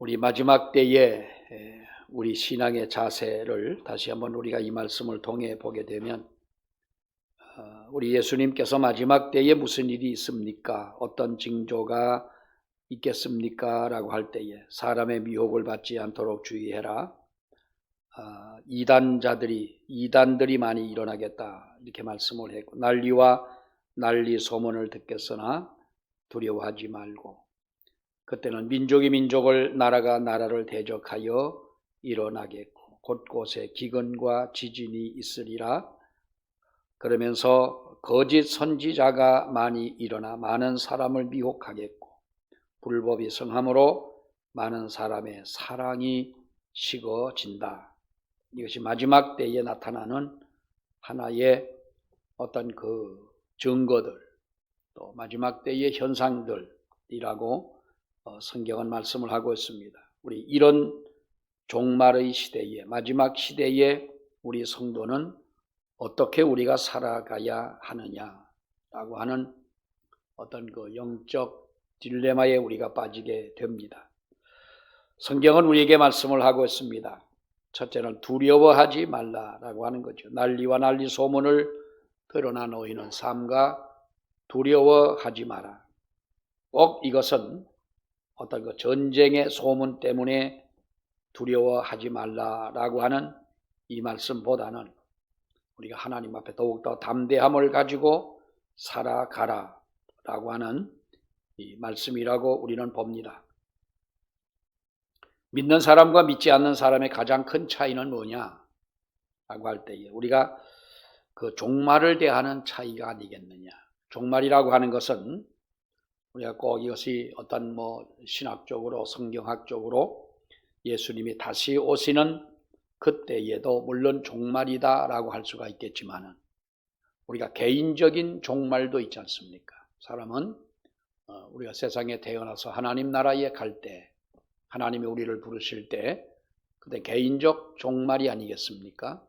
우리 마지막 때에 우리 신앙의 자세를 다시 한번 우리가 이 말씀을 통해 보게 되면 우리 예수님께서 마지막 때에 무슨 일이 있습니까? 어떤 징조가 있겠습니까? 라고 할 때에 사람의 미혹을 받지 않도록 주의해라. 이단들이 많이 일어나겠다 이렇게 말씀을 했고, 난리 소문을 듣겠으나 두려워하지 말고, 그때는 민족이 민족을, 나라가 나라를 대적하여 일어나겠고 곳곳에 기근과 지진이 있으리라. 그러면서 거짓 선지자가 많이 일어나 많은 사람을 미혹하겠고 불법이 성함으로 많은 사람의 사랑이 식어진다. 이것이 마지막 때에 나타나는 하나의 어떤 그 증거들, 또 마지막 때의 현상들이라고 성경은 말씀을 하고 있습니다. 우리 이런 종말의 시대에, 마지막 시대에 우리 성도는 어떻게 우리가 살아가야 하느냐라고 하는 어떤 그 영적 딜레마에 우리가 빠지게 됩니다. 성경은 우리에게 말씀을 하고 있습니다. 첫째는 두려워하지 말라라고 하는 거죠. 난리와 난리 소문을 드러나 놓이는 삶과 두려워하지 마라. 꼭 이것은 어떤 그 전쟁의 소문 때문에 두려워하지 말라라고 하는 이 말씀보다는 우리가 하나님 앞에 더욱더 담대함을 가지고 살아가라라고 하는 이 말씀이라고 우리는 봅니다. 믿는 사람과 믿지 않는 사람의 가장 큰 차이는 뭐냐라고 할 때에 우리가 그 종말을 대하는 차이가 아니겠느냐. 종말이라고 하는 것은 우리가 꼭 이것이 어떤 신학적으로 성경학적으로 예수님이 다시 오시는 그때에도 물론 종말이다라고 할 수가 있겠지만은 우리가 개인적인 종말도 있지 않습니까? 사람은 우리가 세상에 태어나서 하나님 나라에 갈 때, 하나님이 우리를 부르실 때 그때 개인적 종말이 아니겠습니까?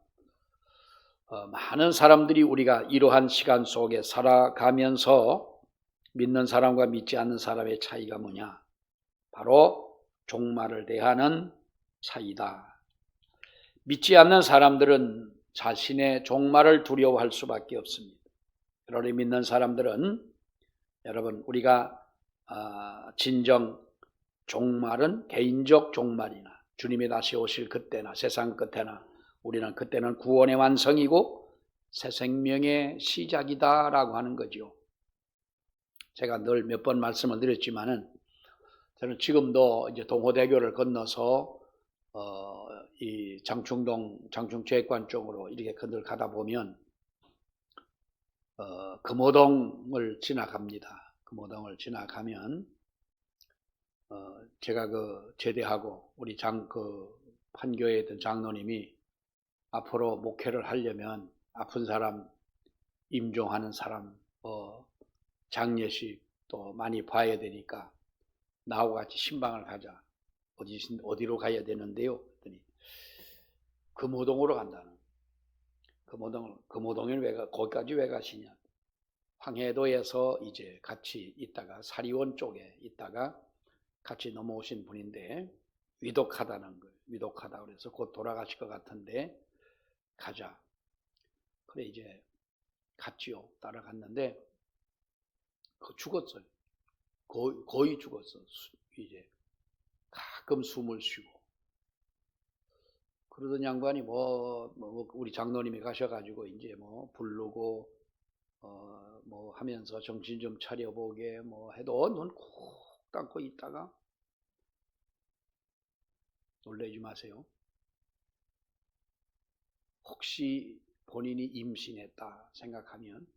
많은 사람들이 우리가 이러한 시간 속에 살아가면서 믿는 사람과 믿지 않는 사람의 차이가 뭐냐? 바로 종말을 대하는 차이다. 믿지 않는 사람들은 자신의 종말을 두려워할 수밖에 없습니다. 그러나 믿는 사람들은, 여러분, 우리가 진정 종말은 개인적 종말이나 주님이 다시 오실 그때나 세상 끝에나 우리는 그때는 구원의 완성이고 새 생명의 시작이다라고 하는 거죠. 제가 늘 몇 번 말씀을 드렸지만은 저는 지금도 이제 동호대교를 건너서 이 장충체육관 쪽으로 이렇게 늘 가다 보면 금호동을 지나갑니다. 금호동을 지나가면 제가 그 제대하고 우리 판교에 있던 장로님이 앞으로 목회를 하려면 아픈 사람, 임종하는 사람, 장례식 또 많이 봐야 되니까 나하고 같이 신방을 가자. 어디로 가야 되는데요? 그랬더니 금호동으로 간다는. 금호동에 거기까지 왜 가시냐? 황해도에서 이제 같이 있다가 사리원 쪽에 있다가 같이 넘어오신 분인데 위독하다는 거예요. 위독하다 그래서 곧 돌아가실 것 같은데 가자. 그래 이제 갔지요. 따라갔는데 죽었어요. 거의 죽었어. 이제 가끔 숨을 쉬고. 그러던 양반이 우리 장로님이 가셔가지고 이제 부르고 하면서 정신 좀 차려보게 해도 눈 콕 감고 있다가 놀라지 마세요. 혹시 본인이 임신했다 생각하면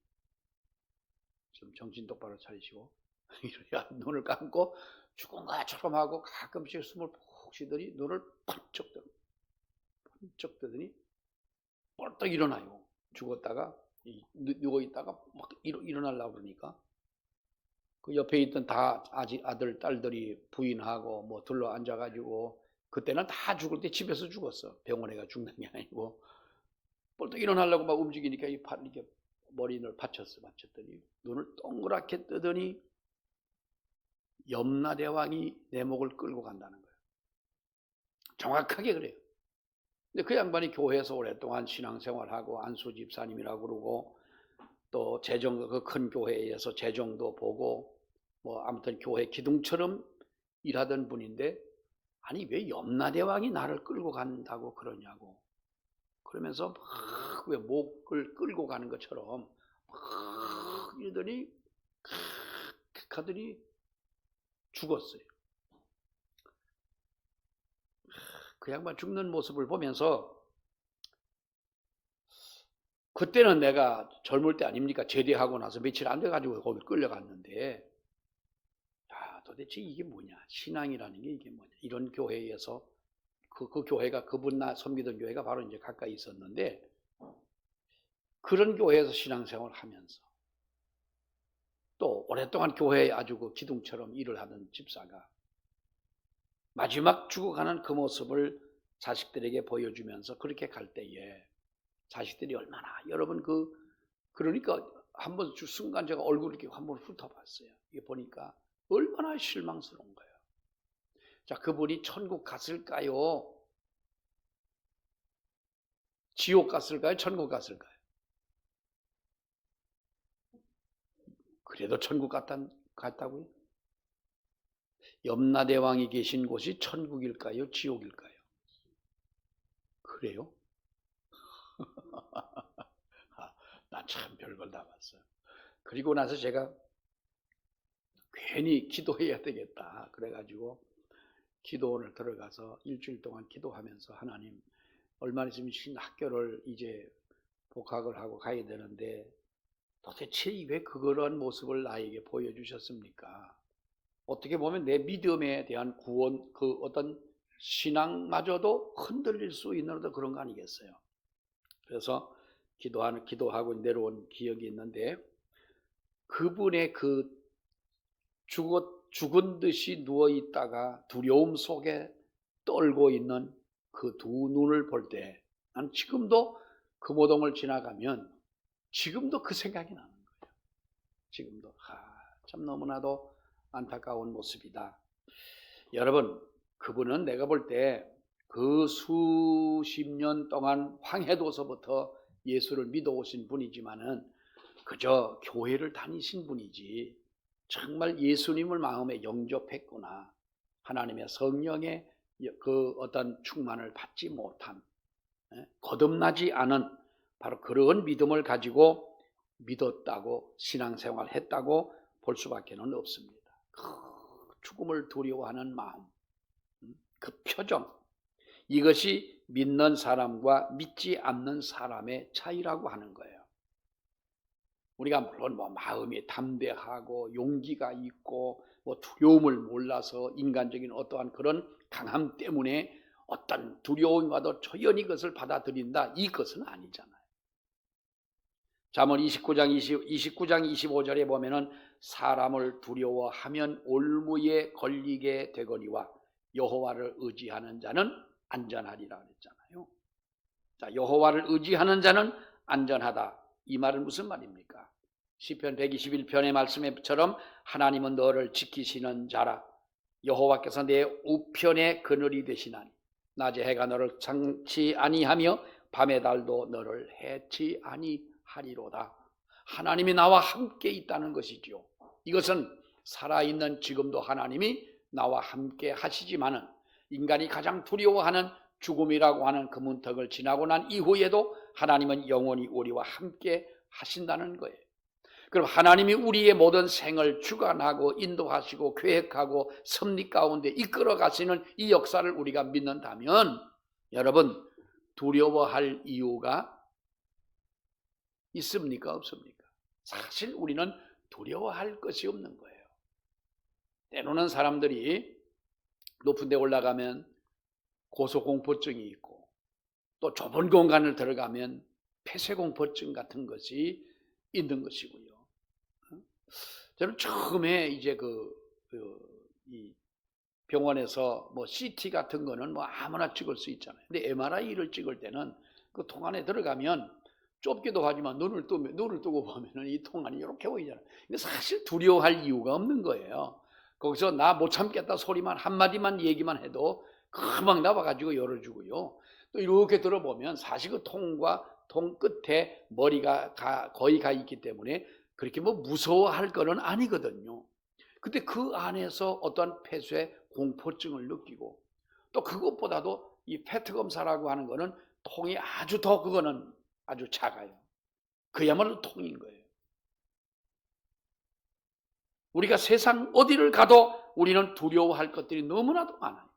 좀 정신 똑바로 차리시고 눈을 감고 죽은 것처럼 하고 가끔씩 숨을 푹 쉬더니 눈을 번쩍 뜨더니 벌떡 일어나요. 죽었다가 누워있다가 막 일어나려고 그러니까 그 옆에 있던 다 아들, 딸들이 부인하고 둘러 앉아가지고 그때는 다 죽을 때 집에서 죽었어. 병원에 가 죽는 게 아니고 벌떡 일어나려고 막 움직이니까 이렇게 머리를 받쳤더니 눈을 동그랗게 뜨더니 염라대왕이 내 목을 끌고 간다는 거예요. 정확하게 그래요. 근데 그 양반이 교회에서 오랫동안 신앙생활하고 안수 집사님이라고 그러고 또 재정 그 큰 교회에서 재정도 보고 뭐 아무튼 교회 기둥처럼 일하던 분인데 아니 왜 염라대왕이 나를 끌고 간다고 그러냐고 그러면서 막 왜 목을 끌고 가는 것처럼 막 이러더니 하더니 죽었어요. 그 양반 죽는 모습을 보면서 그때는 내가 젊을 때 아닙니까? 제대하고 나서 며칠 안 돼가지고 거기 끌려갔는데 야 도대체 이게 뭐냐 신앙이라는 게 이게 뭐냐 이런 교회에서 그 교회가 그분 나 섬기던 교회가 바로 이제 가까이 있었는데 그런 교회에서 신앙생활을 하면서 또 오랫동안 교회에 아주 그 기둥처럼 일을 하던 집사가 마지막 죽어가는 그 모습을 자식들에게 보여주면서 그렇게 갈 때에 자식들이 얼마나 여러분 그러니까 한번 순간 제가 얼굴을 이렇게 한번 훑어봤어요. 이게 보니까 얼마나 실망스러운 거예요. 자, 그분이 천국 갔을까요? 지옥 갔을까요? 천국 갔을까요? 그래도 천국 갔다고요? 염라대왕이 계신 곳이 천국일까요? 지옥일까요? 그래요? 난 참 별걸 다 봤어요. 그리고 나서 제가 괜히 기도해야 되겠다. 그래가지고 기도원을 들어가서 일주일 동안 기도하면서 하나님 얼마 있으면 신학교를 이제 복학을 하고 가야 되는데 도대체 왜 그런 모습을 나에게 보여주셨습니까? 어떻게 보면 내 믿음에 대한 구원, 그 어떤 신앙마저도 흔들릴 수 있는 그런 거 아니겠어요? 그래서 기도하고 내려온 기억이 있는데 그분의 그 죽은 듯이 누워있다가 두려움 속에 떨고 있는 그 두 눈을 볼 때 난 지금도 금호동을 지나가면 지금도 그 생각이 나는 거예요. 지금도 참 너무나도 안타까운 모습이다. 여러분 그분은 내가 볼 때 그 수십 년 동안 황해도서부터 예수를 믿어오신 분이지만은 그저 교회를 다니신 분이지 정말 예수님을 마음에 영접했구나. 하나님의 성령의 그 어떤 충만을 받지 못한 거듭나지 않은 바로 그런 믿음을 가지고 믿었다고 신앙생활 했다고 볼 수밖에 없습니다. 그 죽음을 두려워하는 마음, 그 표정 이것이 믿는 사람과 믿지 않는 사람의 차이라고 하는 거예요. 우리가 물론 마음이 담대하고 용기가 있고 두려움을 몰라서 인간적인 어떠한 그런 강함 때문에 어떤 두려움이 와도 조연히 그것을 받아들인다 이것은 아니잖아요. 잠언 29장 25절에 보면은 사람을 두려워하면 올무에 걸리게 되거니와 여호와를 의지하는 자는 안전하리라 그랬잖아요. 자, 여호와를 의지하는 자는 안전하다. 이 말은 무슨 말입니까? 시편 121편의 말씀처럼 하나님은 너를 지키시는 자라. 여호와께서 내 우편의 그늘이 되시나니 낮에 해가 너를 상치 아니하며 밤의 달도 너를 해치 아니하리로다. 하나님이 나와 함께 있다는 것이죠. 이것은 살아있는 지금도 하나님이 나와 함께 하시지만은 인간이 가장 두려워하는 죽음이라고 하는 그 문턱을 지나고 난 이후에도 하나님은 영원히 우리와 함께 하신다는 거예요. 그럼 하나님이 우리의 모든 생을 주관하고 인도하시고 계획하고 섭리 가운데 이끌어 가시는 이 역사를 우리가 믿는다면 여러분 두려워할 이유가 있습니까? 없습니까? 사실 우리는 두려워할 것이 없는 거예요. 때로는 사람들이 높은 데 올라가면 고소공포증이 있고 또 좁은 공간을 들어가면 폐쇄공포증 같은 것이 있는 것이고요. 저는 처음에 이제 이 병원에서 CT 같은 거는 아무나 찍을 수 있잖아요. 근데 MRI를 찍을 때는 그 통 안에 들어가면 좁기도 하지만 눈을 뜨고 보면은 이 통 안이 이렇게 보이잖아요. 근데 사실 두려워할 이유가 없는 거예요. 거기서 나 못 참겠다 소리만 한마디만 얘기만 해도 금방 나와가지고 열어주고요. 또 이렇게 들어보면 사실 그 통과 통 끝에 머리가 거의 가 있기 때문에 그렇게 뭐 무서워할 거는 아니거든요. 근데 그 안에서 어떤 폐쇄 공포증을 느끼고 또 그것보다도 이 페트 검사라고 하는 거는 통이 아주 더 그거는 아주 작아요. 그야말로 통인 거예요. 우리가 세상 어디를 가도 우리는 두려워할 것들이 너무나도 많아요.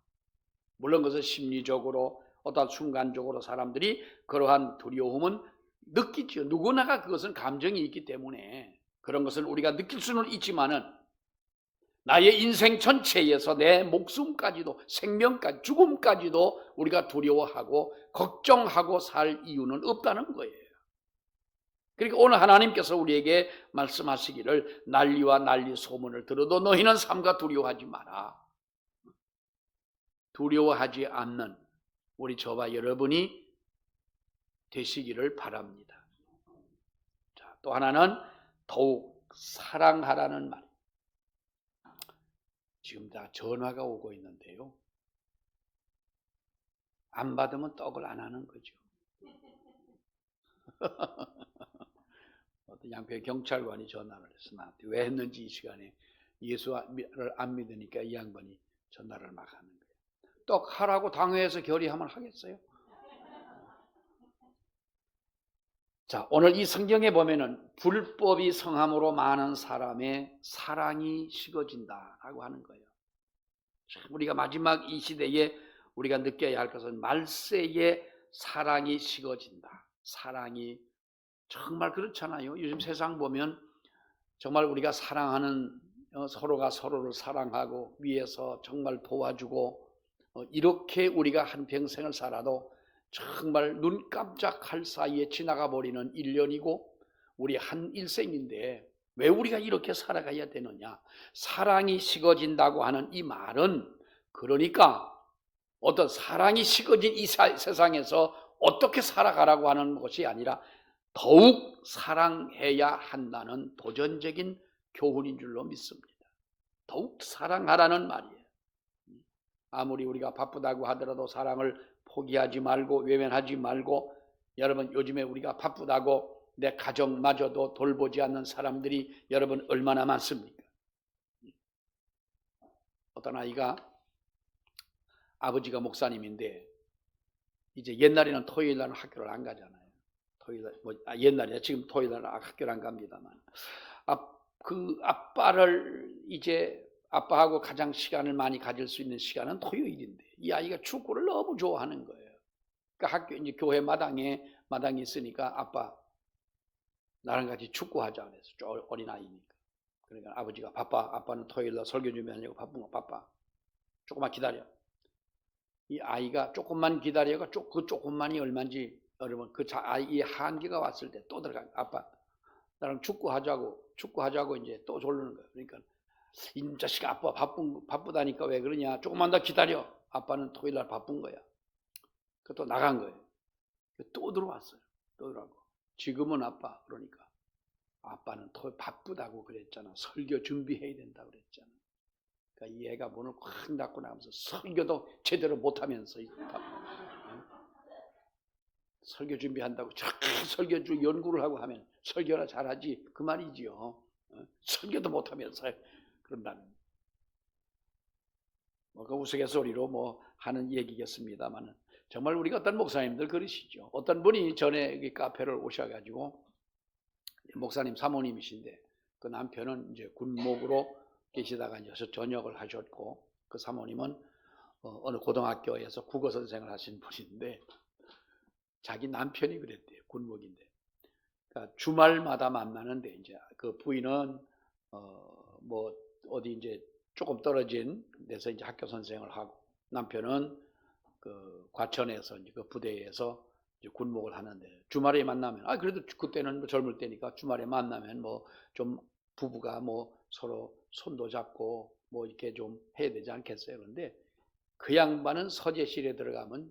물론 그것은 심리적으로 어떤 순간적으로 사람들이 그러한 두려움은 느끼죠. 누구나가 그것은 감정이 있기 때문에 그런 것을 우리가 느낄 수는 있지만은 나의 인생 전체에서 내 목숨까지도 생명까지 죽음까지도 우리가 두려워하고 걱정하고 살 이유는 없다는 거예요. 그러니까 오늘 하나님께서 우리에게 말씀하시기를 난리와 난리 소문을 들어도 너희는 삼가 두려워하지 마라. 두려워하지 않는 우리 저와 여러분이 되시기를 바랍니다. 자, 또 하나는 더욱 사랑하라는 말. 지금 다 전화가 오고 있는데요. 안 받으면 떡을 안 하는 거죠. 어떤 양평 경찰관이 전화를 해서 나한테 왜 했는지 이 시간에 예수를 안 믿으니까 이 양반이 전화를 막 하는 거예요. 떡 하라고 당회에서 결의하면 하겠어요? 자, 오늘 이 성경에 보면은 불법이 성함으로 많은 사람의 사랑이 식어진다라고 하는 거예요. 우리가 마지막 이 시대에 우리가 느껴야 할 것은 말세의 사랑이 식어진다. 사랑이 정말 그렇잖아요. 요즘 세상 보면 정말 우리가 사랑하는 서로가 서로를 사랑하고 위해서 정말 도와주고 이렇게 우리가 한평생을 살아도 정말 눈 깜짝할 사이에 지나가 버리는 1년이고 우리 한 일생인데 왜 우리가 이렇게 살아가야 되느냐. 사랑이 식어진다고 하는 이 말은 그러니까 어떤 사랑이 식어진 이 세상에서 어떻게 살아가라고 하는 것이 아니라 더욱 사랑해야 한다는 도전적인 교훈인 줄로 믿습니다. 더욱 사랑하라는 말이에요. 아무리 우리가 바쁘다고 하더라도 사랑을 포기하지 말고 외면하지 말고 여러분 요즘에 우리가 바쁘다고 내 가정마저도 돌보지 않는 사람들이 여러분 얼마나 많습니까? 어떤 아이가 아버지가 목사님인데 이제 옛날에는 토요일날은 학교를 안 가잖아요. 토요일날 옛날에 지금 토요일날 학교를 안 갑니다만 그 아빠를 이제 아빠하고 가장 시간을 많이 가질 수 있는 시간은 토요일인데 이 아이가 축구를 너무 좋아하는 거예요. 그러니까 학교 이제 교회 마당이 있으니까 아빠 나랑 같이 축구하자 그래서 어린 아이니까. 그러니까 아버지가 바빠. 아빠는 토요일날 설교 준비하려고 바쁜 거 바빠. 조금만 기다려. 이 아이가 조금만 기다려가 그 조금만이 얼마인지 여러분 그 아이의 한계가 왔을 때 또 들어가. 아빠 나랑 축구하자고 이제 또 졸르는 거야. 그러니까 이 자식아 아빠 바쁘다니까 왜 그러냐. 조금만 더 기다려. 아빠는 토요일날 바쁜 거야. 또 나간 거예요. 또 들어왔어요. 또 들어가고. 지금은 아빠 그러니까 아빠는 바쁘다고 그랬잖아. 설교 준비해야 된다고 그랬잖아. 그러니까 이 애가 문을 콱 닫고 나가면서 설교도 제대로 못하면서 설교 준비한다고 자꾸 설교 연구를 하고 하면 설교나 잘하지 그 말이지요. 설교도 못하면서 그런다는 그 우스갯소리로 하는 얘기겠습니다만은 정말 우리가 어떤 목사님들 그러시죠. 어떤 분이 전에 카페를 오셔가지고 목사님 사모님이신데 그 남편은 이제 군목으로 계시다가 이제 전역을 하셨고 그 사모님은 어느 고등학교에서 국어 선생을 하신 분인데 자기 남편이 그랬대요. 군목인데. 그러니까 주말마다 만나는데 이제 그 부인은 어디 이제 조금 떨어진 데서 이제 학교 선생을 하고 남편은 그 과천에서 이제 그 부대에서 이제 군목을 하는데 주말에 만나면 그래도 그때는 젊을 때니까 주말에 만나면 좀 부부가 서로 손도 잡고 이렇게 좀 해야 되지 않겠어요. 그런데 그 양반은 서재실에 들어가면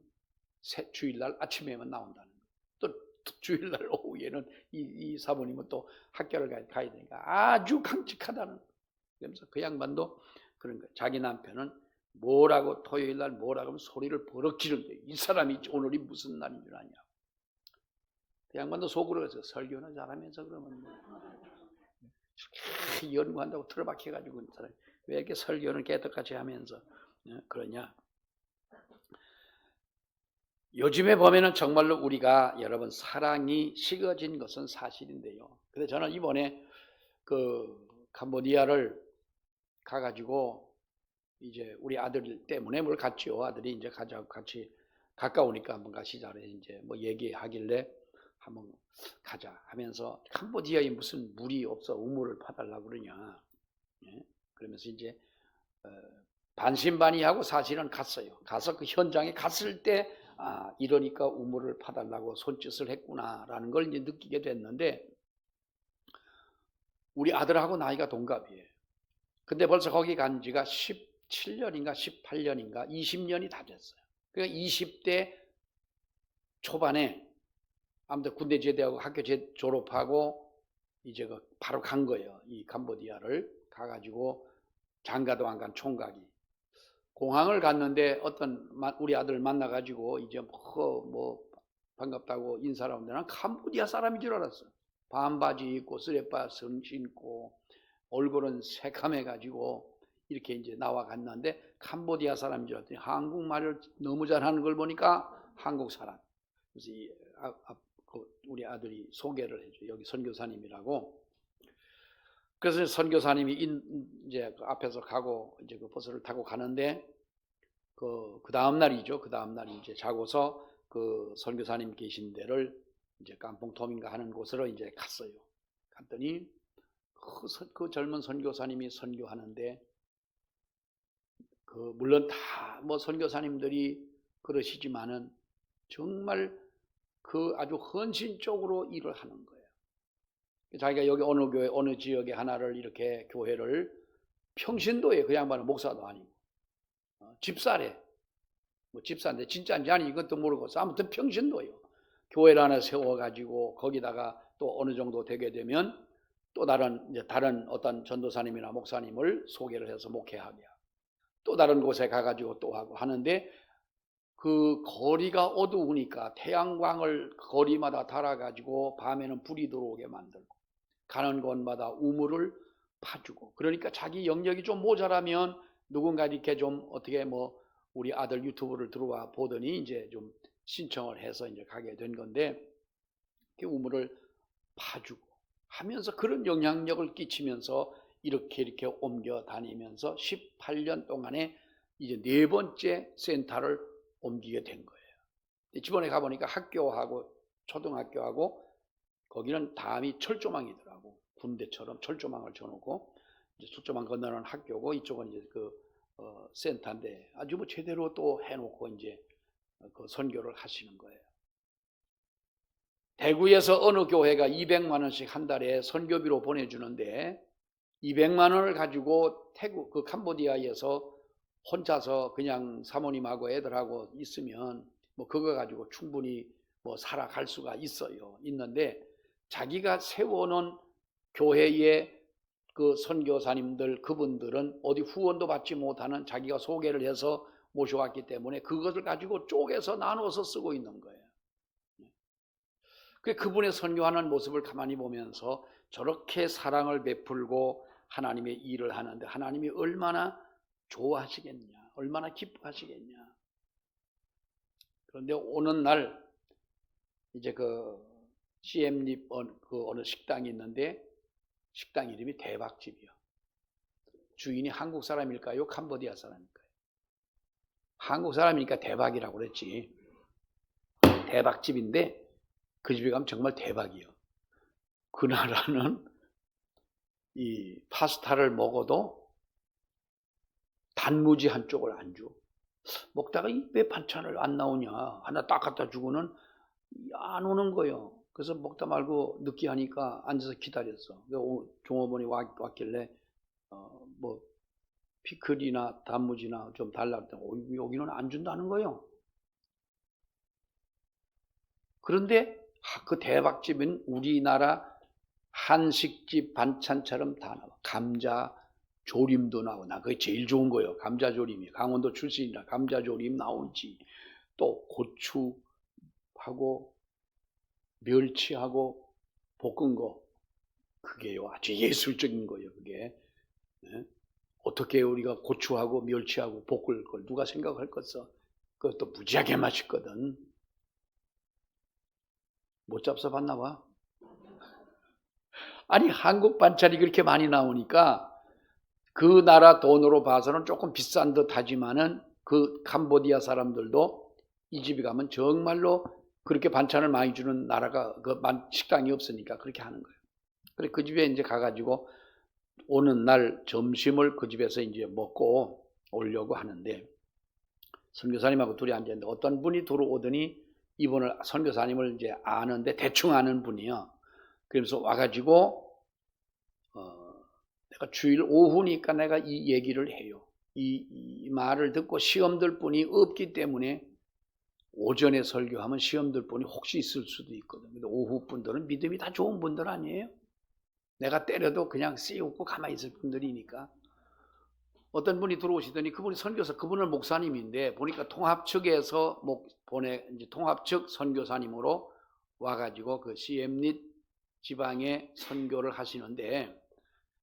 주일날 아침에만 나온다는 거예요. 또 주일날 오후에는 이 사모님은 또 학교를 가야 되니까 아주 강직하다는 거예요. 그래서 그 양반도 그런 거예요. 자기 남편은 뭐라고 토요일 날 뭐라고 하면 소리를 버럭 지르는데 이 사람이 오늘이 무슨 날인 줄 아냐. 그 양반도 속으로 해서 설교는 잘하면서 그러면 뭐 연구한다고 틀어박혀가지고 이 사람이 왜 이렇게 설교는 깨끗같이 하면서 그러냐. 요즘에 보면은 정말로 우리가 여러분 사랑이 식어진 것은 사실인데요. 근데 저는 이번에 그 캄보디아를 가가지고 이제 우리 아들 때문에 뭘 갔죠. 아들이 이제 가자고 같이 가까우니까 한번 가시자 그래 이제 뭐 얘기하길래 한번 가자 하면서 캄보디아에 무슨 물이 없어 우물을 파달라고 그러냐. 예? 그러면서 이제 반신반의하고 사실은 갔어요. 가서 그 현장에 갔을 때 이러니까 우물을 파달라고 손짓을 했구나라는 걸 이제 느끼게 됐는데 우리 아들하고 나이가 동갑이에요. 근데 벌써 거기 간 지가 17년인가 18년인가 20년이 다 됐어요. 그러니까 20대 초반에 아무튼 군대 제대하고 학교 졸업하고 이제 바로 간 거예요. 이 캄보디아를 가가지고 장가도 안 간 총각이 공항을 갔는데 어떤 우리 아들 만나가지고 이제 뭐 반갑다고 인사를 하는데 난 캄보디아 사람인 줄 알았어. 반바지 입고 쓰레빠 신고 얼굴은 새카매가지고 이렇게 이제 나와 갔는데 캄보디아 사람인 줄 알았더니 한국말을 너무 잘하는 걸 보니까 한국 사람. 그래서 우리 아들이 소개를 해줘. 여기 선교사님이라고. 그래서 선교사님이 이제 그 앞에서 가고 이제 그 버스를 타고 가는데 그 다음 날이죠. 그 다음 날 이제 자고서 그 선교사님 계신 데를 이제 깜뽕톰인가 하는 곳으로 이제 갔어요. 갔더니 그 젊은 선교사님이 선교하는데 물론 다 뭐 선교사님들이 그러시지만은 정말 아주 헌신적으로 일을 하는 거예요. 자기가 여기 어느 교회 어느 지역에 하나를 이렇게 교회를 평신도에 그 양반은 목사도 아니고 집사래. 뭐 집사인데 진짜인지 아니 이것도 모르고 아무튼 평신도예요. 교회를 하나 세워가지고 거기다가 또 어느 정도 되게 되면 또 다른 어떤 전도사님이나 목사님을 소개를 해서 목회하게 하고 또 다른 곳에 가가지고 또 하고 하는데 그 거리가 어두우니까 태양광을 거리마다 달아가지고 밤에는 불이 들어오게 만들고 가는 곳마다 우물을 파주고 그러니까 자기 영역이 좀 모자라면 누군가 이렇게 좀 어떻게 뭐 우리 아들 유튜브를 들어와 보더니 이제 좀 신청을 해서 이제 가게 된 건데 그 우물을 파주고 하면서 그런 영향력을 끼치면서 이렇게 옮겨 다니면서 18년 동안에 이제 4번째 센터를 옮기게 된 거예요. 집원에 가보니까 학교하고 초등학교하고 거기는 다음이 철조망이더라고. 군대처럼 철조망을 쳐놓고 이제 철조망 건너는 학교고 이쪽은 이제 센터인데 아주 뭐 제대로 또 해놓고 이제 그 선교를 하시는 거예요. 대구에서 어느 교회가 200만 원씩 한 달에 선교비로 보내주는데 200만 원을 가지고 그 캄보디아에서 혼자서 그냥 사모님하고 애들하고 있으면 뭐 그거 가지고 충분히 뭐 살아갈 수가 있는데 자기가 세워놓은 교회의 그 선교사님들 그분들은 어디 후원도 받지 못하는 자기가 소개를 해서 모셔왔기 때문에 그것을 가지고 쪼개서 나눠서 쓰고 있는 거예요. 그분의 선교하는 모습을 가만히 보면서 저렇게 사랑을 베풀고 하나님의 일을 하는데 하나님이 얼마나 좋아하시겠냐, 얼마나 기뻐하시겠냐. 그런데 오는 날 이제 CM립 어느 식당이 있는데 식당 이름이 대박집이요. 주인이 한국 사람일까요? 캄보디아 사람일까요? 한국 사람이니까 대박이라고 그랬지. 대박집인데 그 집에 가면 정말 대박이요. 그 나라는 이 파스타를 먹어도 단무지 한쪽을 안 줘. 먹다가 왜 반찬을 안 나오냐 하나 딱 갖다 주고는 안 오는 거예요. 그래서 먹다 말고 느끼하니까 앉아서 기다렸어. 종업원이 왔길래 뭐 피클이나 단무지나 좀 달라고 했더니 여기는 안 준다는 거예요. 그런데 그 대박집은 우리나라 한식집 반찬처럼 다 나와. 감자, 조림도 나오고, 나 그게 제일 좋은 거예요. 감자조림이. 강원도 출신이라 감자조림 나오지. 또 고추하고 멸치하고 볶은 거, 그게요 아주 예술적인 거예요. 그게 어떻게 우리가 고추하고 멸치하고 볶을 걸 누가 생각할 것어? 그것도 무지하게 맛있거든. 못 잡숴봤나 봐. 아니 한국 반찬이 그렇게 많이 나오니까 그 나라 돈으로 봐서는 조금 비싼 듯 하지만은 그 캄보디아 사람들도 이 집에 가면 정말로 그렇게 반찬을 많이 주는 나라가 그 식당이 없으니까 그렇게 하는 거예요. 그래 그 집에 이제 가가지고 오는 날 점심을 그 집에서 이제 먹고 오려고 하는데 선교사님하고 둘이 앉았는데 어떤 분이 들어오더니 이분을 선교사님을 이제 아는데 대충 아는 분이요. 그러면서 와가지고 내가 주일 오후니까 내가 이 얘기를 해요. 이 말을 듣고 시험 들 분이 없기 때문에 오전에 설교하면 시험 들 분이 혹시 있을 수도 있거든. 근데 오후 분들은 믿음이 다 좋은 분들 아니에요? 내가 때려도 그냥 씌우고 가만히 있을 분들이니까. 어떤 분이 들어오시더니 그분이 선교사, 그분은 목사님인데 보니까 통합 측에서 이제 통합 측 선교사님으로 와가지고 그 CM릿 지방에 선교를 하시는데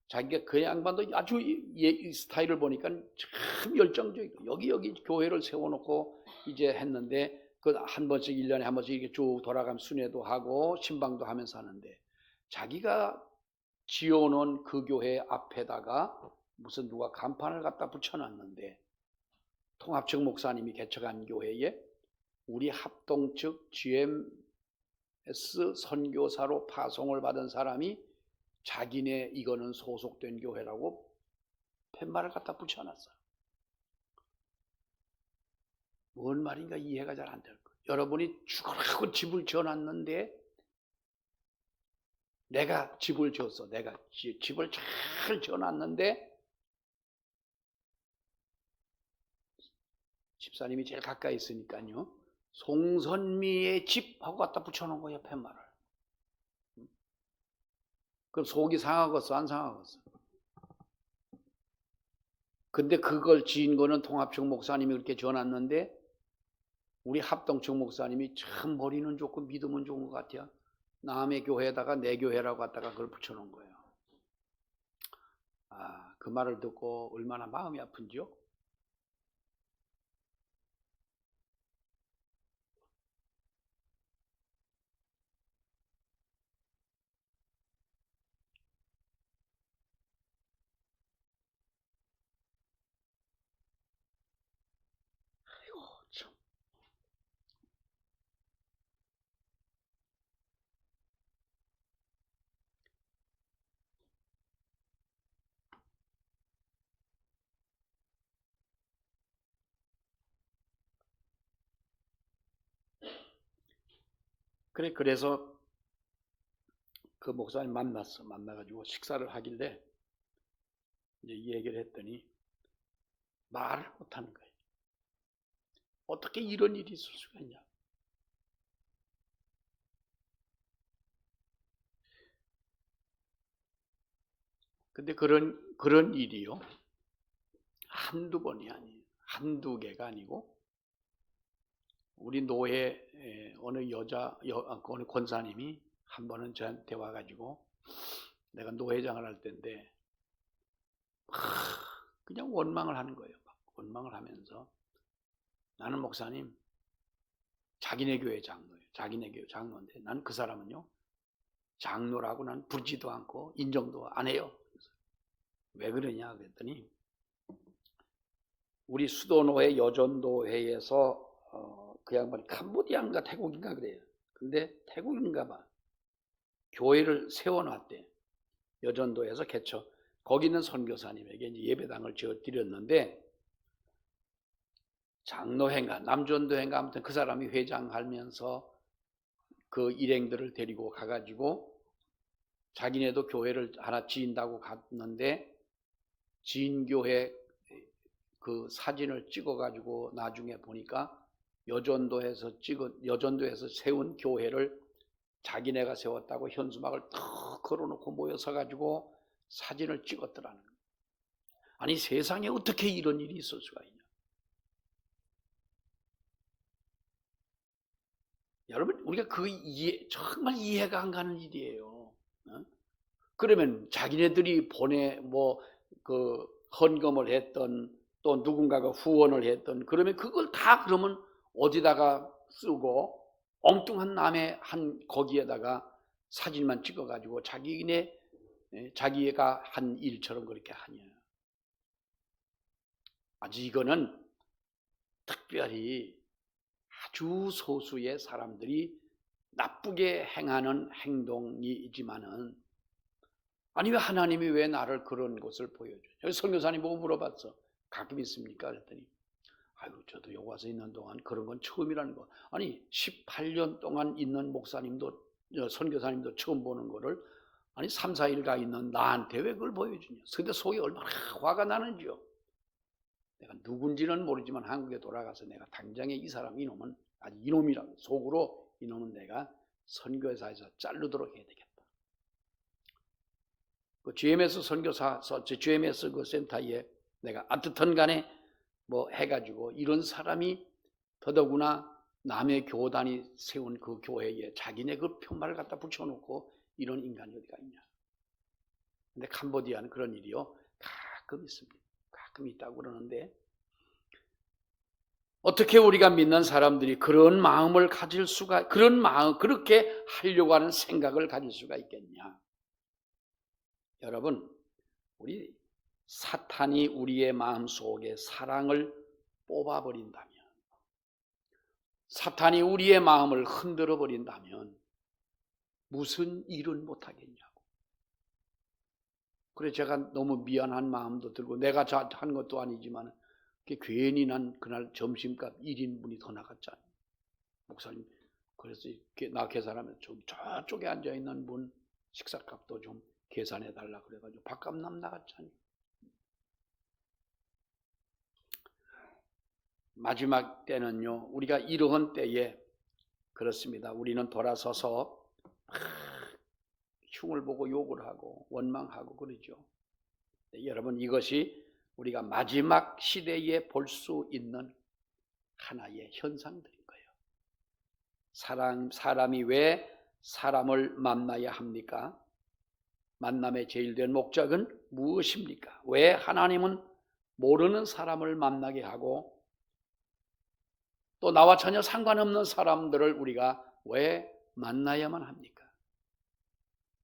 자기가 그 양반도 아주 이 스타일을 보니까 참 열정적이고 여기 교회를 세워놓고 이제 했는데 그 한 번씩 1년에 한 번씩 이렇게 쭉 돌아가면 순회도 하고 신방도 하면서 하는데 자기가 지어놓은 그 교회 앞에다가 무슨 누가 간판을 갖다 붙여놨는데 통합측 목사님이 개척한 교회에 우리 합동 측 GMS 선교사로 파송을 받은 사람이 자기네 이거는 소속된 교회라고 팻말을 갖다 붙여놨어요. 뭔 말인가 이해가 잘 안 될 거예요. 여러분이 죽으라고 집을 지어놨는데 내가 집을 지었어. 내가 집을 잘 지어놨는데 집사님이 제일 가까이 있으니까요. 송선미의 집하고 갖다 붙여놓은 거예요. 팻말을. 그럼 속이 상하겠어? 안 상하겠어? 근데 그걸 지은 거는 통합측 목사님이 그렇게 지어놨는데 우리 합동측 목사님이 참 머리는 좋고 믿음은 좋은 것 같아요. 남의 교회에다가 내 교회라고 갖다가 그걸 붙여놓은 거예요. 그 말을 듣고 얼마나 마음이 아픈지요? 아이고 참. 그래서 그 목사님 만나가지고 식사를 하길래 이제 이 얘기를 했더니 말을 못하는 거예요. 어떻게 이런 일이 있을 수가 있냐? 근데 그런 일이요. 한두 번이 아니에요. 한두 개가 아니고 우리 노회 어느 어느 권사님이 한 번은 저한테 와가지고 내가 노회장을 할 때인데 그냥 원망을 하는 거예요. 막 원망을 하면서 나는 목사님 자기네 교회 장로예요. 자기네 교회 장로인데 난 그 사람은요 장로라고 난 부르지도 않고 인정도 안 해요. 왜 그러냐 그랬더니 우리 수도노회 여전도회에서 그 양반이 캄보디아인가 태국인가 그래요. 근데 태국인가 봐. 교회를 세워놨대. 여전도에서 개척. 거기 있는 선교사님에게 이제 예배당을 지어드렸는데 장로회인가 남전도회인가 아무튼 그 사람이 회장하면서 그 일행들을 데리고 가가지고 자기네도 교회를 하나 지인다고 갔는데 지인교회 그 사진을 찍어가지고 나중에 보니까 여전도에서 세운 교회를 자기네가 세웠다고 현수막을 턱 걸어놓고 모여서 가지고 사진을 찍었더라는 거예요. 아니 세상에 어떻게 이런 일이 있을 수가 있냐. 여러분 우리가 정말 이해가 안 가는 일이에요. 그러면 자기네들이 헌금을 했던 또 누군가가 후원을 했던 그러면 그걸 다 그러면 어디다가 쓰고 엉뚱한 남의 거기에다가 사진만 찍어가지고 자기가 한 일처럼 그렇게 하냐. 아주 이거는 특별히 아주 소수의 사람들이 나쁘게 행하는 행동이지만은 아니 왜 하나님이 왜 나를 그런 것을 보여줘요? 선교사님 보고 물어봤어. 가끔 있습니까? 그랬더니 아유 저도 여기 와서 있는 동안 그런 건 처음이라는 거. 아니 18년 동안 있는 목사님도 선교사님도 처음 보는 거를 아니 3, 4일 가 있는 나한테 왜 그걸 보여주냐. 근데 속이 얼마나 화가 나는지요. 내가 누군지는 모르지만 한국에 돌아가서 내가 당장에 이 사람 이놈은 아주 이놈이라고 속으로 이놈은 내가 선교사에서 자르도록 해야 되겠다. 그 GMS GMS 그 센터에 내가 어떻든 간에 해가지고 이런 사람이 더더구나 남의 교단이 세운 그 교회에 자기네 그 편말을 갖다 붙여놓고 이런 인간이 어디가 있냐. 근데 캄보디아는 그런 일이요. 가끔 있습니다. 가끔 있다고 그러는데 어떻게 우리가 믿는 사람들이 그런 마음을 가질 수가, 그렇게 하려고 하는 생각을 가질 수가 있겠냐. 여러분, 우리 사탄이 우리의 마음 속에 사랑을 뽑아버린다면, 사탄이 우리의 마음을 흔들어 버린다면 무슨 일은 못하겠냐고. 그래 제가 너무 미안한 마음도 들고 내가 한 것도 아니지만 괜히 난 그날 점심값 1인분이 더 나갔잖아요. 목사님 그래서 나 계산하면 저쪽에 앉아있는 분 식사값도 좀 계산해 달라 그래가지고 밥값 나갔잖아요. 마지막 때는요, 우리가 이러한 때에 그렇습니다. 우리는 돌아서서 흉을 보고 욕을 하고 원망하고 그러죠. 여러분 이것이 우리가 마지막 시대에 볼 수 있는 하나의 현상들인 거예요. 사람이 왜 사람을 만나야 합니까? 만남의 제일 된 목적은 무엇입니까? 왜 하나님은 모르는 사람을 만나게 하고 또 나와 전혀 상관없는 사람들을 우리가 왜 만나야만 합니까?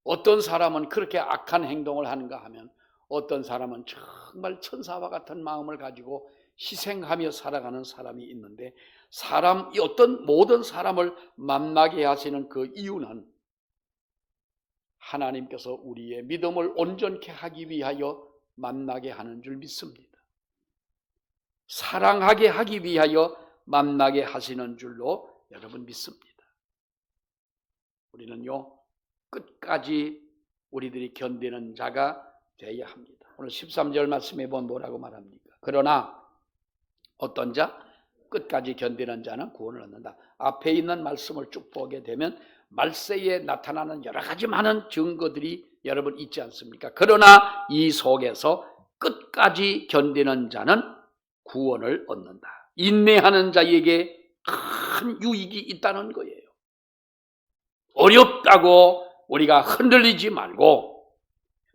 어떤 사람은 그렇게 악한 행동을 하는가 하면 어떤 사람은 정말 천사와 같은 마음을 가지고 희생하며 살아가는 사람이 있는데 어떤 모든 사람을 만나게 하시는 그 이유는 하나님께서 우리의 믿음을 온전케 하기 위하여 만나게 하는 줄 믿습니다. 사랑하게 하기 위하여 만나게 하시는 줄로 여러분 믿습니다. 우리는요 끝까지 우리들이 견디는 자가 되어야 합니다. 오늘 13절 말씀에 보면 뭐라고 말합니까? 그러나 어떤 자? 끝까지 견디는 자는 구원을 얻는다. 앞에 있는 말씀을 쭉 보게 되면 말세에 나타나는 여러 가지 많은 증거들이 여러분 있지 않습니까? 그러나 이 속에서 끝까지 견디는 자는 구원을 얻는다. 인내하는 자에게 큰 유익이 있다는 거예요. 어렵다고 우리가 흔들리지 말고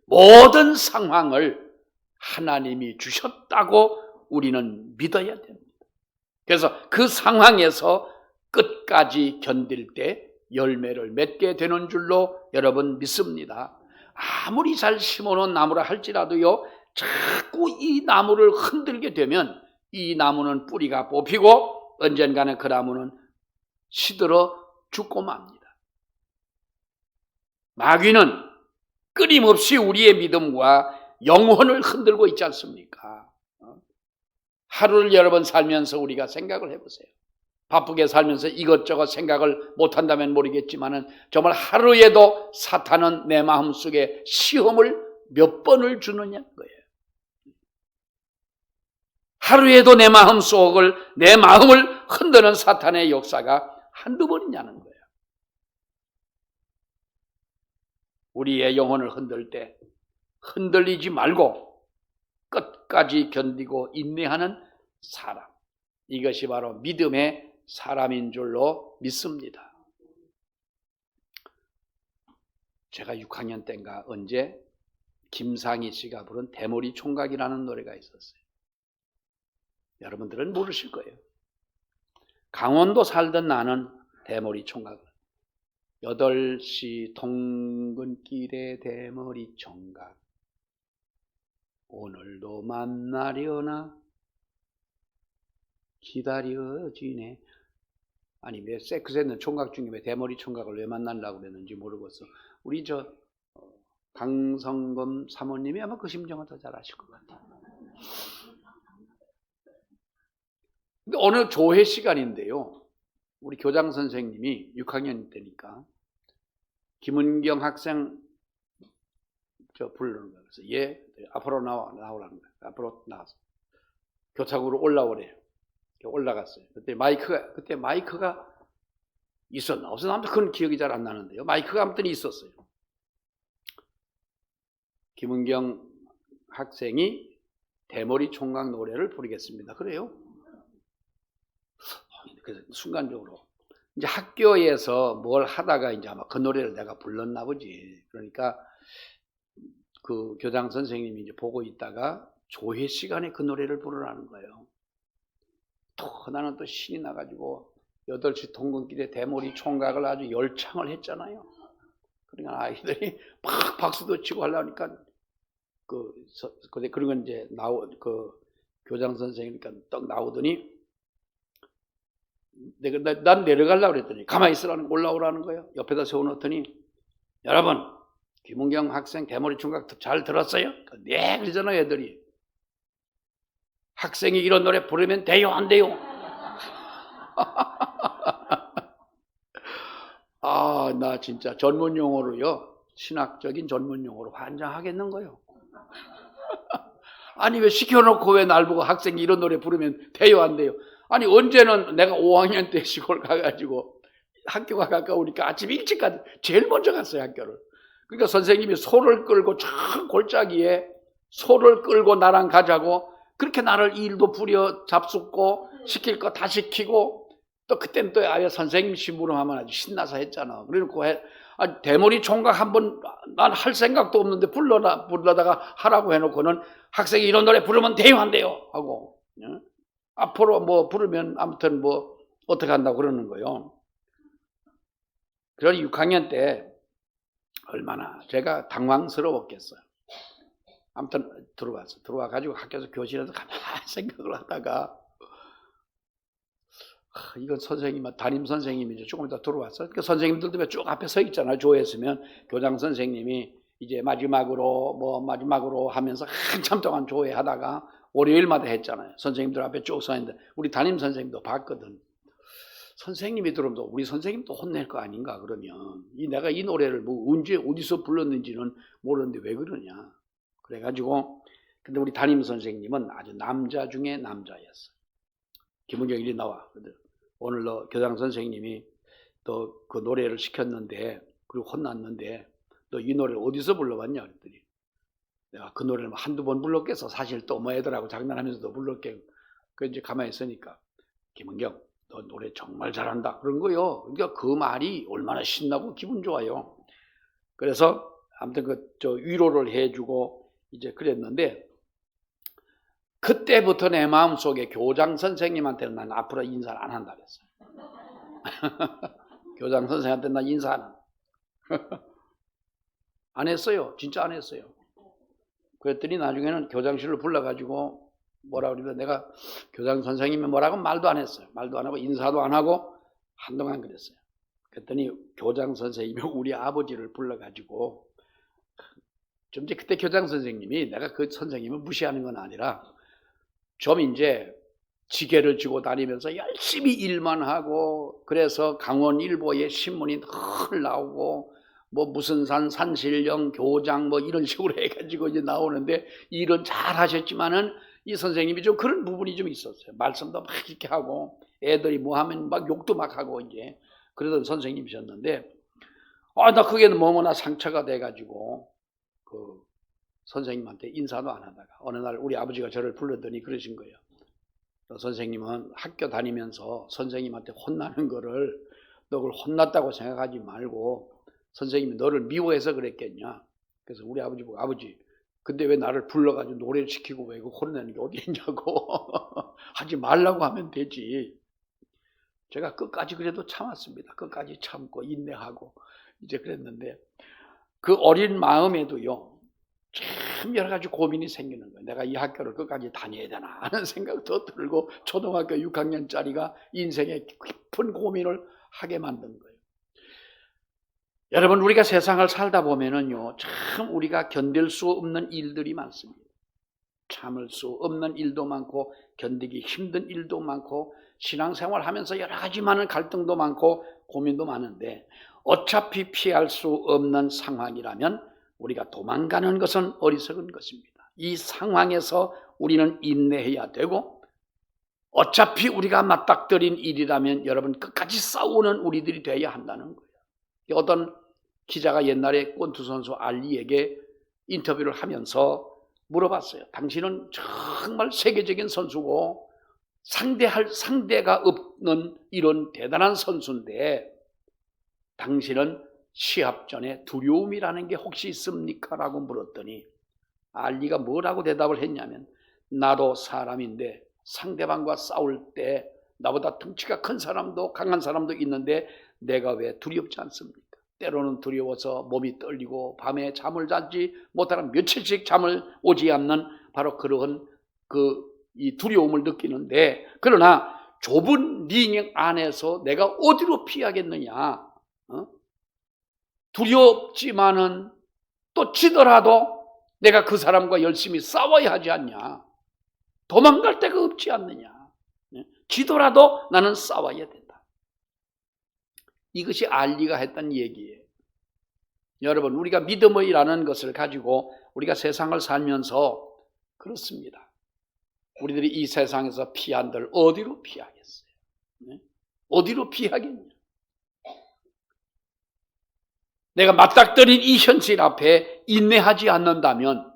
모든 상황을 하나님이 주셨다고 우리는 믿어야 됩니다. 그래서 그 상황에서 끝까지 견딜 때 열매를 맺게 되는 줄로 여러분 믿습니다. 아무리 잘 심어놓은 나무라 할지라도요 자꾸 이 나무를 흔들게 되면 이 나무는 뿌리가 뽑히고 언젠가는 그 나무는 시들어 죽고 맙니다. 마귀는 끊임없이 우리의 믿음과 영혼을 흔들고 있지 않습니까? 하루를 여러 번 살면서 우리가 생각을 해보세요. 바쁘게 살면서 이것저것 생각을 못한다면 모르겠지만 정말 하루에도 사탄은 내 마음속에 시험을 몇 번을 주느냐는 거예요. 하루에도 내 마음을 흔드는 사탄의 역사가 한두 번이냐는 거예요. 우리의 영혼을 흔들 때 흔들리지 말고 끝까지 견디고 인내하는 사람. 이것이 바로 믿음의 사람인 줄로 믿습니다. 제가 6학년 때인가 언제 김상희 씨가 부른 대머리 총각이라는 노래가 있었어요. 여러분들은 모르실 거예요. 강원도 살던 나는 대머리 총각을 8시 통근길에 대머리 총각 오늘도 만나려나 기다려지네. 아니 왜 섹스했는 총각 중에 왜 대머리 총각을 왜 만나려고 그랬는지 모르겠어. 우리 강성범 사모님이 아마 그 심정을 더 잘 아실 것 같아요. 근데 어느 조회 시간인데요. 우리 교장 선생님이 6학년 때니까 김은경 학생 부르는 거예요. 그래서 얘 앞으로 나오라는 거예요. 앞으로 나와서 교탁으로 올라오래요. 올라갔어요. 그때 마이크가 있었나 없었나 아무튼 그건 기억이 잘 안 나는데요. 마이크가 아무튼 있었어요. 김은경 학생이 대머리 총각 노래를 부르겠습니다. 그래요? 그래서 순간적으로 이제 학교에서 뭘 하다가 이제 아마 그 노래를 내가 불렀나 보지. 그러니까 그 교장 선생님이 이제 보고 있다가 조회 시간에 그 노래를 부르라는 거예요. 또 나는 또 신이 나가지고 8시 통근길에 대머리 총각을 아주 열창을 했잖아요. 그러니까 아이들이 막 박수도 치고 하려니까 그런 건 이제 교장 선생님이니까 떡 나오더니 난 내려가려고 그랬더니 가만히 있으라는 올라오라는 거예요. 옆에다 세워놓더니 여러분 김은경 학생 대머리 총각 잘 들었어요? 네 그러잖아요. 애들이 학생이 이런 노래 부르면 돼요 안 돼요? 아, 나 진짜 전문 용어로요 신학적인 전문 용어로 환장하겠는 거예요. 아니 왜 시켜놓고 왜 날 보고 학생이 이런 노래 부르면 돼요 안 돼요? 아니 언제는 내가 5학년 때 시골 가가지고 학교가 가까우니까 아침 일찍까지 제일 먼저 갔어요 학교를. 그러니까 선생님이 소를 끌고 저 골짜기에 소를 끌고 나랑 가자고 그렇게 나를 일도 부려 잡숫고 시킬 거 다 시키고 또 그때는 또 아예 선생님 심부름하면 아주 신나서 했잖아. 그래놓고 대머리 총각 한번 난 할 생각도 없는데 불러다가 하라고 해놓고는 학생이 이런 노래 부르면 돼요 안 돼요 하고 앞으로 뭐 부르면 아무튼 뭐 어떻게 한다고 그러는 거예요. 그러니 6학년 때 얼마나 제가 당황스러웠겠어요. 아무튼 들어와가지고 학교에서 교실에서 가만히 생각을 하다가 이건 담임 선생님이죠. 조금 이따 들어왔어요. 그 선생님들도 쭉 앞에 서 있잖아요. 조회했으면 교장 선생님이 이제 마지막으로 하면서 한참 동안 조회하다가 월요일마다 했잖아요. 선생님들 앞에 쭉 서 있는데 우리 담임 선생님도 봤거든. 선생님이 들으면 우리 선생님도 혼낼 거 아닌가 그러면 내가 이 노래를 뭐 언제 어디서 불렀는지는 모르는데 왜 그러냐. 그래가지고 근데 우리 담임 선생님은 아주 남자 중에 남자였어요. 김은경 이리 나와. 오늘 너 교장 선생님이 또 그 노래를 시켰는데 그리고 혼났는데 너 이 노래를 어디서 불러봤냐 그랬더니 내가 그 노래를 한두 번 불렀겠어. 사실 또 뭐 애들하고 장난하면서도 불렀게. 그 이제 가만히 있으니까 김은경 너 노래 정말 잘한다 그런 거요. 그러니까 그 말이 얼마나 신나고 기분 좋아요. 그래서 아무튼 위로를 해주고 이제 그랬는데 그때부터 내 마음속에 교장 선생님한테는 난 앞으로 인사를 안 한다 그랬어요. 교장 선생님한테 난 인사 안 했어요. 진짜 안 했어요. 그랬더니 나중에는 교장실로 불러가지고 뭐라 그러면 내가 교장 선생님이 뭐라고 말도 안 했어요. 말도 안 하고 인사도 안 하고 한동안 그랬어요. 그랬더니 교장 선생님이 우리 아버지를 불러가지고 좀 이제 그때 교장 선생님이 내가 그 선생님을 무시하는 건 아니라 좀 이제 지게를 쥐고 다니면서 열심히 일만 하고 그래서 강원일보에 신문이 늘 나오고 뭐 무슨 산신령 교장 뭐 이런 식으로 해가지고 이제 나오는데 일은 잘 하셨지만은 이 선생님이 좀 그런 부분이 좀 있었어요. 말씀도 막 이렇게 하고 애들이 뭐 하면 막 욕도 막 하고 이제 그러던 선생님이셨는데 나 그게 너무나 상처가 돼가지고 선생님한테 인사도 안 하다가 어느 날 우리 아버지가 저를 불렀더니 그러신 거예요. 선생님은 학교 다니면서 선생님한테 혼나는 거를 너 그걸 혼났다고 생각하지 말고 선생님이 너를 미워해서 그랬겠냐. 그래서 우리 아버지 보고 아버지 근데 왜 나를 불러가지고 노래를 시키고 왜 혼내는 게 어디 있냐고. 하지 말라고 하면 되지. 제가 끝까지 그래도 참았습니다. 끝까지 참고 인내하고 이제 그랬는데 그 어린 마음에도요 참 여러 가지 고민이 생기는 거예요. 내가 이 학교를 끝까지 다녀야 되나 하는 생각도 들고 초등학교 6학년짜리가 인생의 깊은 고민을 하게 만든 거예요. 여러분 우리가 세상을 살다 보면은요 참 우리가 견딜 수 없는 일들이 많습니다. 참을 수 없는 일도 많고 견디기 힘든 일도 많고 신앙생활 하면서 여러 가지 많은 갈등도 많고 고민도 많은데 어차피 피할 수 없는 상황이라면 우리가 도망가는 것은 어리석은 것입니다. 이 상황에서 우리는 인내해야 되고 어차피 우리가 맞닥뜨린 일이라면 여러분 끝까지 싸우는 우리들이 돼야 한다는 거예요. 어떤 기자가 옛날에 권투 선수 알리에게 인터뷰를 하면서 물어봤어요. 당신은 정말 세계적인 선수고 상대할 상대가 없는 이런 대단한 선수인데 당신은 시합 전에 두려움이라는 게 혹시 있습니까? 라고 물었더니 알리가 뭐라고 대답을 했냐면 나도 사람인데 상대방과 싸울 때 나보다 덩치가 큰 사람도 강한 사람도 있는데 내가 왜 두렵지 않습니까? 때로는 두려워서 몸이 떨리고 밤에 잠을 자지 못하는 며칠씩 잠을 오지 않는 바로 그러한 이 두려움을 느끼는데 그러나 좁은 링 안에서 내가 어디로 피하겠느냐? 두렵지만은 또 지더라도 내가 그 사람과 열심히 싸워야 하지 않냐? 도망갈 데가 없지 않느냐? 지더라도 나는 싸워야 된다. 이것이 알리가 했던 얘기예요. 여러분 우리가 믿음이라는 것을 가지고 우리가 세상을 살면서 그렇습니다. 우리들이 이 세상에서 피한들 어디로 피하겠어요? 어디로 피하겠냐? 내가 맞닥뜨린 이 현실 앞에 인내하지 않는다면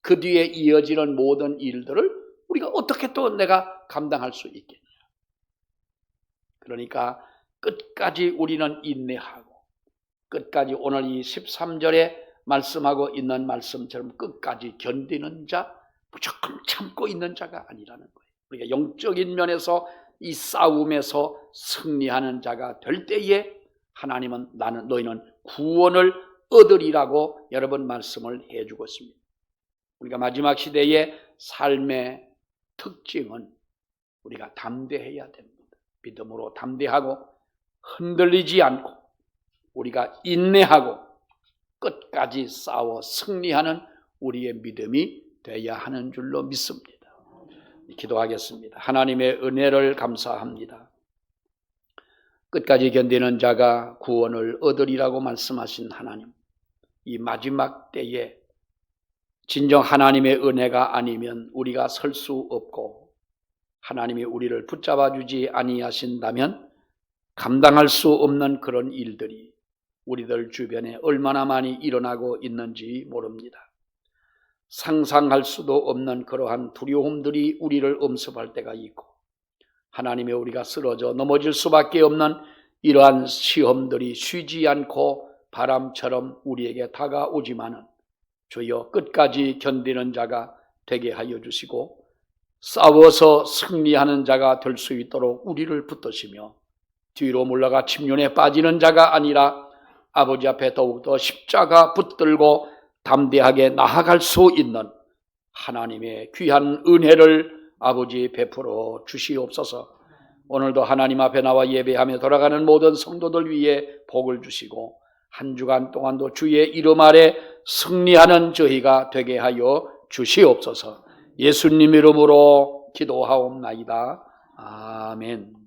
그 뒤에 이어지는 모든 일들을 우리가 어떻게 또 내가 감당할 수 있겠냐? 그러니까 끝까지 우리는 인내하고 끝까지 오늘 이 13절에 말씀하고 있는 말씀처럼 끝까지 견디는 자, 무조건 참고 있는 자가 아니라는 거예요. 우리가 영적인 면에서 이 싸움에서 승리하는 자가 될 때에 하나님은 너희는 구원을 얻으리라고 여러 번 말씀을 해주고 있습니다. 우리가 마지막 시대의 삶의 특징은 우리가 담대해야 됩니다. 믿음으로 담대하고 흔들리지 않고 우리가 인내하고 끝까지 싸워 승리하는 우리의 믿음이 되어야 하는 줄로 믿습니다. 기도하겠습니다. 하나님의 은혜를 감사합니다. 끝까지 견디는 자가 구원을 얻으리라고 말씀하신 하나님, 이 마지막 때에 진정 하나님의 은혜가 아니면 우리가 설 수 없고 하나님이 우리를 붙잡아 주지 아니하신다면 감당할 수 없는 그런 일들이 우리들 주변에 얼마나 많이 일어나고 있는지 모릅니다. 상상할 수도 없는 그러한 두려움들이 우리를 엄습할 때가 있고 하나님의 우리가 쓰러져 넘어질 수밖에 없는 이러한 시험들이 쉬지 않고 바람처럼 우리에게 다가오지만은 주여 끝까지 견디는 자가 되게 하여 주시고 싸워서 승리하는 자가 될 수 있도록 우리를 붙드시며 뒤로 물러가 침륜에 빠지는 자가 아니라 아버지 앞에 더욱더 십자가 붙들고 담대하게 나아갈 수 있는 하나님의 귀한 은혜를 아버지 베풀어 주시옵소서. 오늘도 하나님 앞에 나와 예배하며 돌아가는 모든 성도들 위해 복을 주시고 한 주간 동안도 주의 이름 아래 승리하는 저희가 되게 하여 주시옵소서. 예수님 이름으로 기도하옵나이다. 아멘.